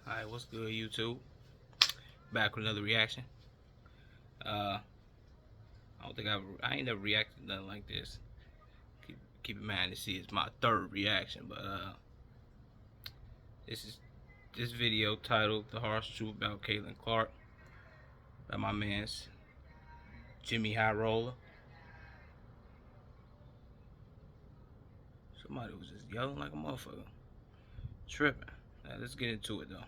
Alright, what's good, YouTube? Back with another reaction. I ain't never reacted to nothing like this. Keep in mind, this is my third reaction, but this video titled "The Harsh Truth About Caitlyn Clark" by my man's Jimmy High Roller. Somebody was just yelling like a motherfucker. Tripping. Now, let's get into it though.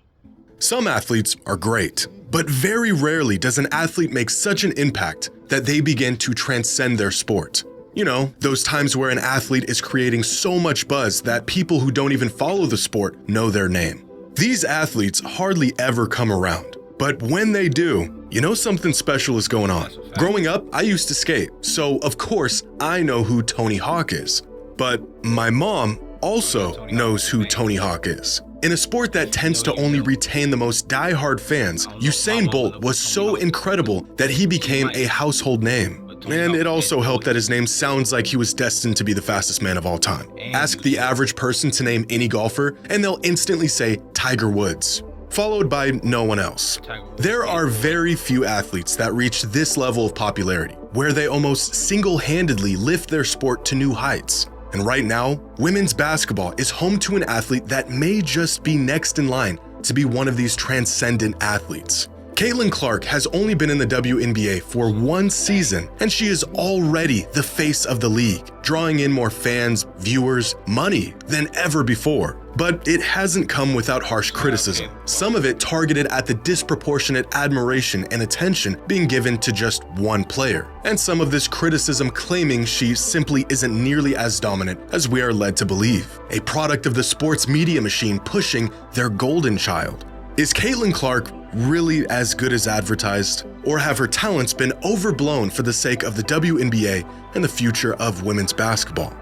Some athletes are great, but very rarely does an athlete make such an impact that they begin to transcend their sport. You know, those times where an athlete is creating so much buzz that people who don't even follow the sport know their name. These athletes hardly ever come around, but when they do, you know something special is going on. Growing up, I used to skate, so of course I know who Tony Hawk is. But my mom also knows who Tony Hawk is. In a sport that tends to only retain the most die-hard fans, Usain Bolt was so incredible that he became a household name. And it also helped that his name sounds like he was destined to be the fastest man of all time. Ask the average person to name any golfer, and they'll instantly say Tiger Woods, followed by no one else. There are very few athletes that reach this level of popularity, where they almost single-handedly lift their sport to new heights. And right now, women's basketball is home to an athlete that may just be next in line to be one of these transcendent athletes. Caitlyn Clark has only been in the WNBA for one season, and she is already the face of the league, drawing in more fans, viewers, money than ever before. But it hasn't come without harsh criticism, some of it targeted at the disproportionate admiration and attention being given to just one player, and some of this criticism claiming she simply isn't nearly as dominant as we are led to believe, a product of the sports media machine pushing their golden child. Is Caitlyn Clark really as good as advertised? Or have her talents been overblown for the sake of the WNBA and the future of women's basketball?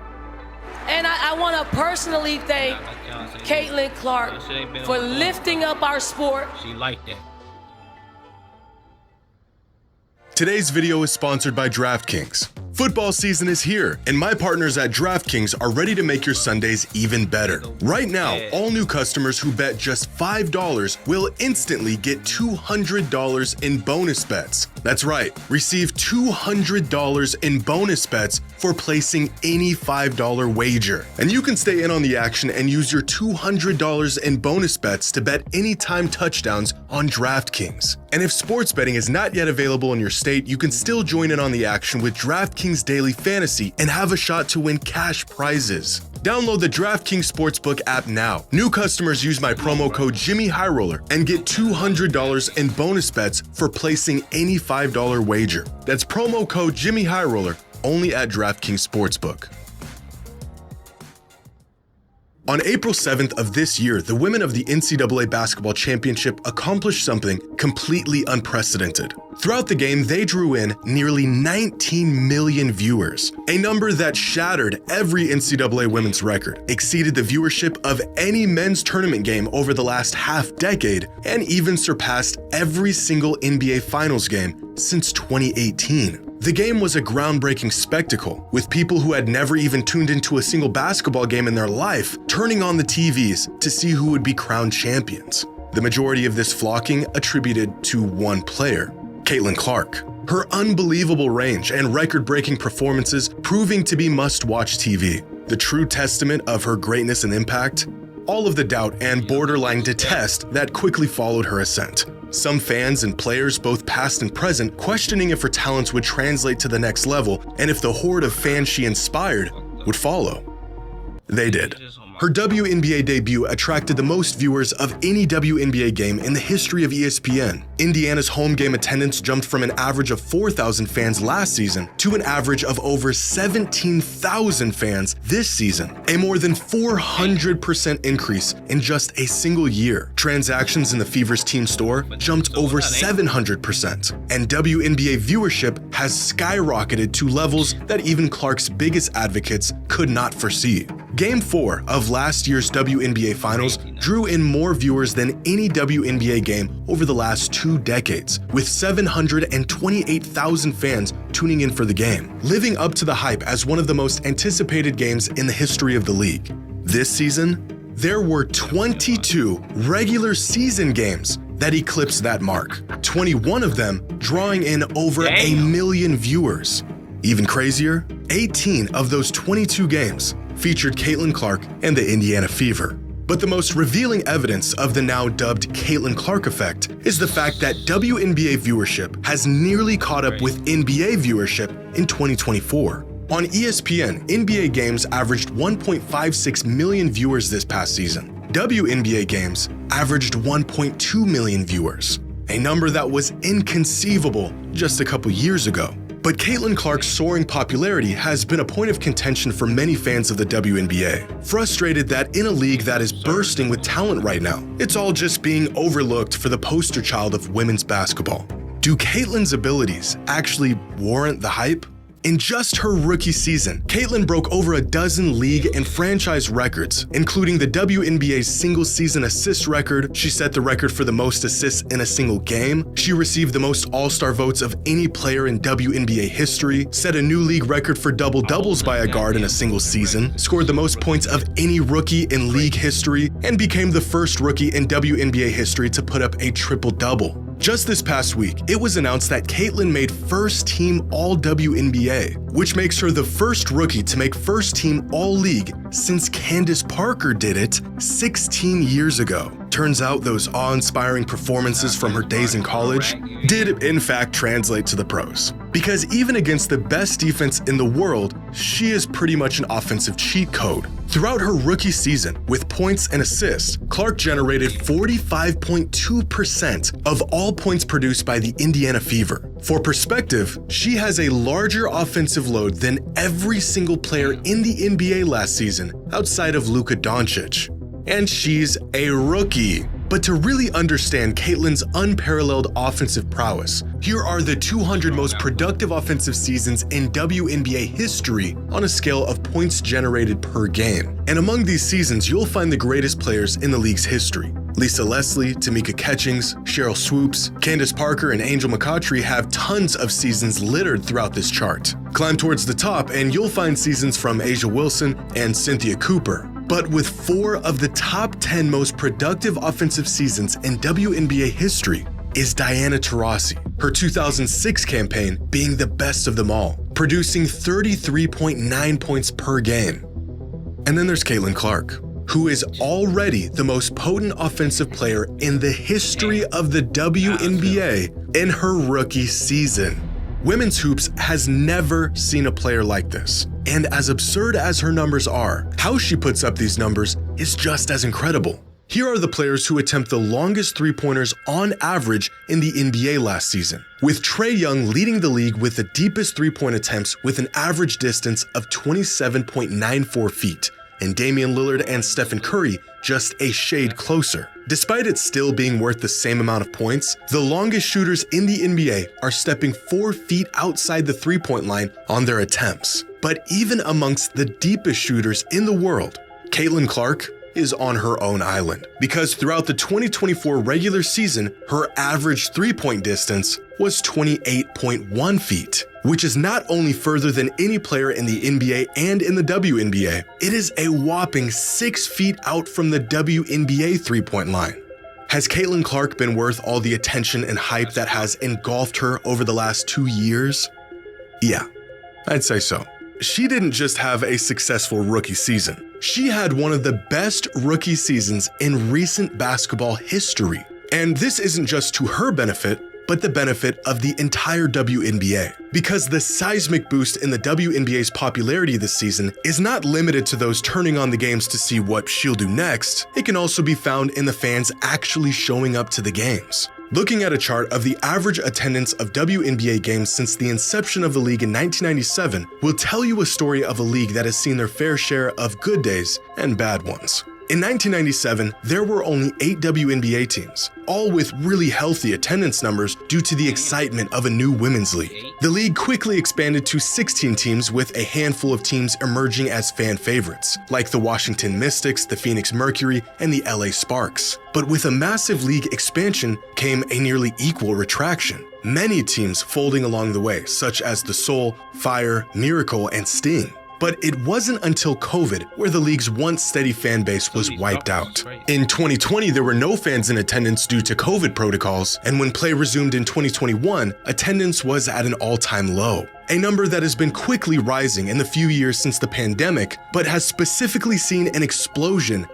And I want to personally thank Caitlyn Clark for lifting up our sport. She liked that. Today's video is sponsored by DraftKings. Football season is here, and my partners at DraftKings are ready to make your Sundays even better. Right now, all new customers who bet just $5 will instantly get $200 in bonus bets. That's right, receive $200 in bonus bets for placing any $5 wager. And you can stay in on the action and use your $200 in bonus bets to bet anytime touchdowns on DraftKings. And if sports betting is not yet available in your state, you can still join in on the action with DraftKings Daily Fantasy and have a shot to win cash prizes. Download the DraftKings Sportsbook app now. New customers use my promo code JimmyHighRoller and get $200 in bonus bets for placing any $5 wager. That's promo code JimmyHighRoller only at DraftKings Sportsbook. On April 7th of this year, the women of the NCAA Basketball Championship accomplished something completely unprecedented. Throughout the game, they drew in nearly 19 million viewers, a number that shattered every NCAA women's record, exceeded the viewership of any men's tournament game over the last half-decade, and even surpassed every single NBA Finals game since 2018. The game was a groundbreaking spectacle, with people who had never even tuned into a single basketball game in their life turning on the TVs to see who would be crowned champions. The majority of this flocking attributed to one player, Caitlyn Clark. Her unbelievable range and record-breaking performances proving to be must-watch TV. The true testament of her greatness and impact, all of the doubt and borderline detest that quickly followed her ascent. Some fans and players, both past and present, questioning if her talents would translate to the next level and if the horde of fans she inspired would follow. They did. Her WNBA debut attracted the most viewers of any WNBA game in the history of ESPN. Indiana's home game attendance jumped from an average of 4,000 fans last season to an average of over 17,000 fans this season, a more than 400% increase in just a single year. Transactions in the Fever's team store jumped over 700%, and WNBA viewership has skyrocketed to levels that even Clark's biggest advocates could not foresee. Game 4 of last year's WNBA Finals drew in more viewers than any WNBA game over the last 2 decades, with 728,000 fans tuning in for the game, living up to the hype as one of the most anticipated games in the history of the league. This season, there were 22 regular season games that eclipsed that mark, 21 of them drawing in over a million viewers. Even crazier, 18 of those 22 games featured Caitlyn Clark and the Indiana Fever. But the most revealing evidence of the now dubbed Caitlyn Clark effect is the fact that WNBA viewership has nearly caught up with NBA viewership in 2024. On ESPN, NBA games averaged 1.56 million viewers this past season. WNBA games averaged 1.2 million viewers, a number that was inconceivable just a couple years ago. But Caitlyn Clark's soaring popularity has been a point of contention for many fans of the WNBA, frustrated that in a league that is bursting with talent right now, it's all just being overlooked for the poster child of women's basketball. Do Caitlyn's abilities actually warrant the hype? In just her rookie season, Caitlyn broke over a dozen league and franchise records, including the WNBA's single-season assist record. She set the record for the most assists in a single game. She received the most All-Star votes of any player in WNBA history, set a new league record for double-doubles by a guard in a single season, scored the most points of any rookie in league history, and became the first rookie in WNBA history to put up a triple-double. Just this past week, it was announced that Caitlyn made first-team All-WNBA, which makes her the first rookie to make first-team All-League since Candace Parker did it 16 years ago. Turns out those awe-inspiring performances from her days in college did in fact translate to the pros. Because even against the best defense in the world, she is pretty much an offensive cheat code. Throughout her rookie season, with points and assists, Clark generated 45.2% of all points produced by the Indiana Fever. For perspective, she has a larger offensive load than every single player in the NBA last season outside of Luka Doncic. And she's a rookie. But to really understand Caitlyn's unparalleled offensive prowess, here are the 200 most productive offensive seasons in WNBA history on a scale of points generated per game. And among these seasons, you'll find the greatest players in the league's history. Lisa Leslie, Tamika Catchings, Cheryl Swoops, Candace Parker, and Angel McCoughtry have tons of seasons littered throughout this chart. Climb towards the top and you'll find seasons from A'ja Wilson and Cynthia Cooper. But with 4 of the top 10 most productive offensive seasons in WNBA history is Diana Taurasi, her 2006 campaign being the best of them all, producing 33.9 points per game. And then there's Caitlyn Clark, who is already the most potent offensive player in the history of the WNBA in her rookie season. Women's hoops has never seen a player like this. And as absurd as her numbers are, how she puts up these numbers is just as incredible. Here are the players who attempt the longest three-pointers on average in the NBA last season, with Trae Young leading the league with the deepest three-point attempts with an average distance of 27.94 feet, and Damian Lillard and Stephen Curry just a shade closer. Despite it still being worth the same amount of points, the longest shooters in the NBA are stepping 4 feet outside the three-point line on their attempts. But even amongst the deepest shooters in the world, Caitlyn Clark is on her own island, because throughout the 2024 regular season, her average three-point distance was 28.1 feet, which is not only further than any player in the NBA and in the WNBA, it is a whopping 6 feet out from the WNBA three-point line. Has Caitlyn Clark been worth all the attention and hype that has engulfed her over the last 2 years? Yeah, I'd say so. She didn't just have a successful rookie season. She had one of the best rookie seasons in recent basketball history. And this isn't just to her benefit, but the benefit of the entire WNBA. Because the seismic boost in the WNBA's popularity this season is not limited to those turning on the games to see what she'll do next. It can also be found in the fans actually showing up to the games. Looking at a chart of the average attendance of WNBA games since the inception of the league in 1997 will tell you a story of a league that has seen their fair share of good days and bad ones. In 1997, there were only 8 WNBA teams, all with really healthy attendance numbers due to the excitement of a new women's league. The league quickly expanded to 16 teams, with a handful of teams emerging as fan favorites, like the Washington Mystics, the Phoenix Mercury, and the LA Sparks. But with a massive league expansion came a nearly equal retraction. Many teams folding along the way, such as the Soul, Fire, Miracle, and Sting. But it wasn't until COVID where the league's once steady fan base was wiped out. In 2020, there were no fans in attendance due to COVID protocols, and when play resumed in 2021, attendance was at an all-time low. A number that has been quickly rising in the few years since the pandemic, but has specifically seen an explosion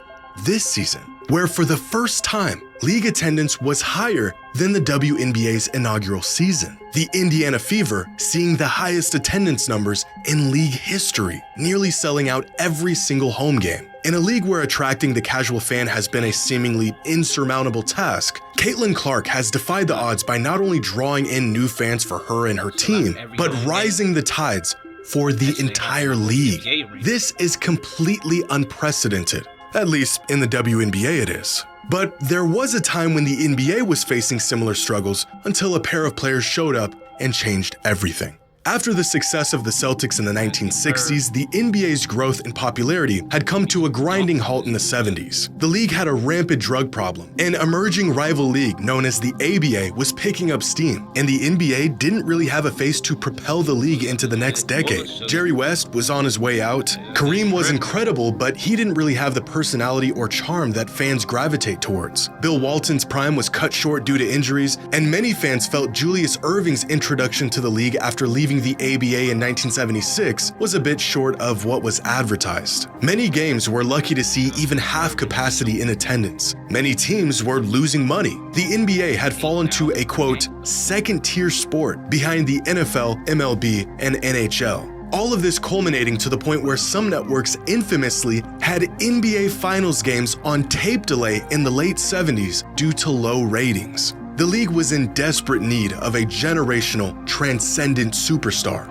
this season, where for the first time, league attendance was higher than the WNBA's inaugural season. The Indiana Fever seeing the highest attendance numbers in league history, nearly selling out every single home game. In a league where attracting the casual fan has been a seemingly insurmountable task, Caitlyn Clark has defied the odds by not only drawing in new fans for her and her team, but rising the tides for the entire league. This is completely unprecedented. At least in the WNBA it is. But there was a time when the NBA was facing similar struggles until a pair of players showed up and changed everything. After the success of the Celtics in the 1960s, the NBA's growth in popularity had come to a grinding halt in the 70s. The league had a rampant drug problem. An emerging rival league known as the ABA was picking up steam, and the NBA didn't really have a face to propel the league into the next decade. Jerry West was on his way out. Kareem was incredible, but he didn't really have the personality or charm that fans gravitate towards. Bill Walton's prime was cut short due to injuries, and many fans felt Julius Erving's introduction to the league after leaving the ABA in 1976 was a bit short of what was advertised. Many games were lucky to see even half capacity in attendance. Many teams were losing money. The NBA had fallen to a, quote, second-tier sport behind the NFL, MLB, and NHL. All of this culminating to the point where some networks infamously had NBA Finals games on tape delay in the late 70s due to low ratings. The league was in desperate need of a generational, transcendent superstar.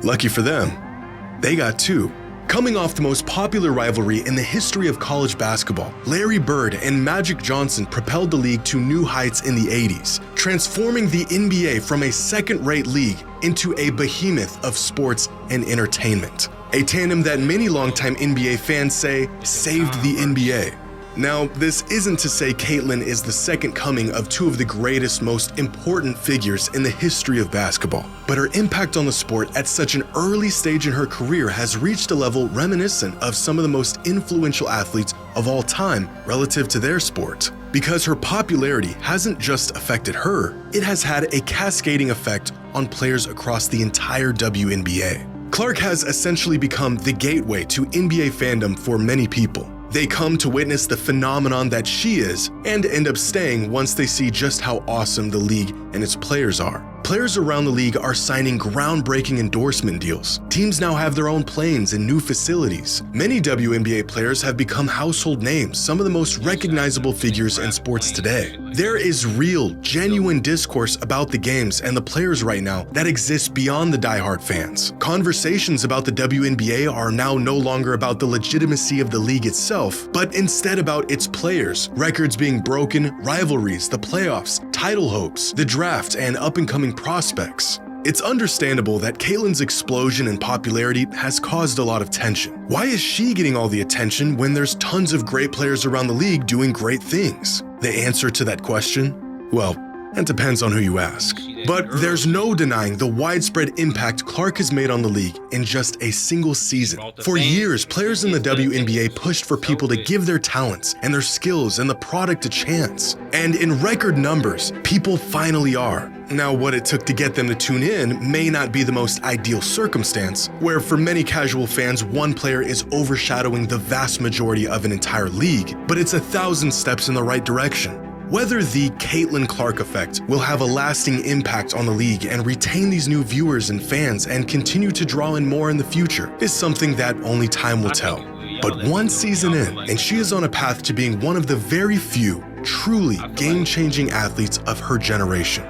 Lucky for them, they got two. Coming off the most popular rivalry in the history of college basketball, Larry Bird and Magic Johnson propelled the league to new heights in the 80s, transforming the NBA from a second-rate league into a behemoth of sports and entertainment. A tandem that many longtime NBA fans say saved the NBA. Now, this isn't to say Caitlyn is the second coming of two of the greatest, most important figures in the history of basketball, but her impact on the sport at such an early stage in her career has reached a level reminiscent of some of the most influential athletes of all time relative to their sport. Because her popularity hasn't just affected her, it has had a cascading effect on players across the entire WNBA. Clark has essentially become the gateway to NBA fandom for many people. They come to witness the phenomenon that she is and end up staying once they see just how awesome the league and its players are. Players around the league are signing groundbreaking endorsement deals. Teams now have their own planes and new facilities. Many WNBA players have become household names, some of the most recognizable figures in sports today. There is real, genuine discourse about the games and the players right now that exists beyond the diehard fans. Conversations about the WNBA are now no longer about the legitimacy of the league itself, but instead about its players, records being broken, rivalries, the playoffs, title hopes, the draft, and up-and-coming prospects. It's understandable that Caitlyn's explosion in popularity has caused a lot of tension. Why is she getting all the attention when there's tons of great players around the league doing great things? The answer to that question? Well, it depends on who you ask. But there's no denying the widespread impact Clark has made on the league in just a single season. For years, players in the WNBA pushed for people to give their talents and their skills and the product a chance. And in record numbers, people finally are. Now, what it took to get them to tune in may not be the most ideal circumstance, where for many casual fans, one player is overshadowing the vast majority of an entire league, but it's 1,000 steps in the right direction. Whether the Caitlyn Clark effect will have a lasting impact on the league and retain these new viewers and fans and continue to draw in more in the future is something that only time will tell. But one season in, and she is on a path to being one of the very few truly game-changing athletes of her generation.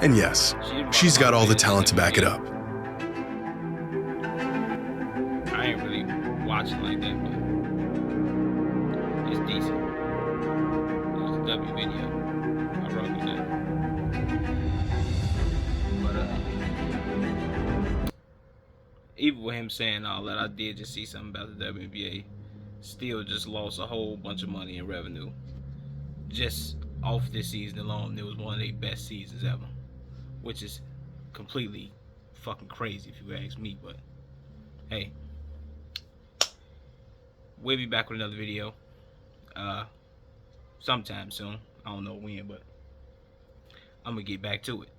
And yes, she's got all the talent to back it up. I ain't really watching like that, but it's decent. It was a W video. I rock with that. But even with him saying all that, I did just see something about the WNBA. Still just lost a whole bunch of money in revenue. Just off this season alone, it was one of their best seasons ever. Which is completely fucking crazy if you ask me, but hey, we'll be back with another video sometime soon. I don't know when, but I'm gonna get back to it.